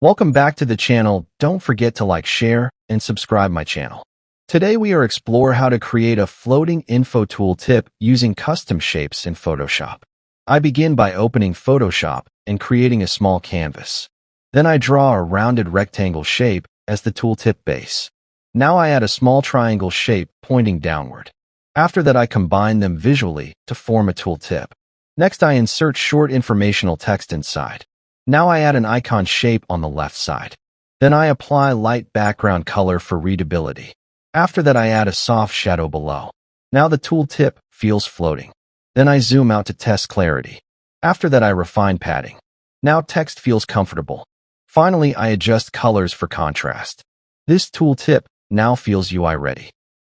Welcome back to the channel. Don't forget to like, share, and subscribe my channel. Today we are explore how to create a floating info tooltip using custom shapes in Photoshop. I begin by opening Photoshop and creating a small canvas. Then I draw a rounded rectangle shape as the tooltip base. Now I add a small triangle shape pointing downward. After that I combine them visually to form a tooltip. Next I insert short informational text inside. Now I add an icon shape on the left side. Then I apply light background color for readability. After that I add a soft shadow below. Now the tooltip feels floating. Then I zoom out to test clarity. After that I refine padding. Now text feels comfortable. Finally I adjust colors for contrast. This tooltip now feels UI ready.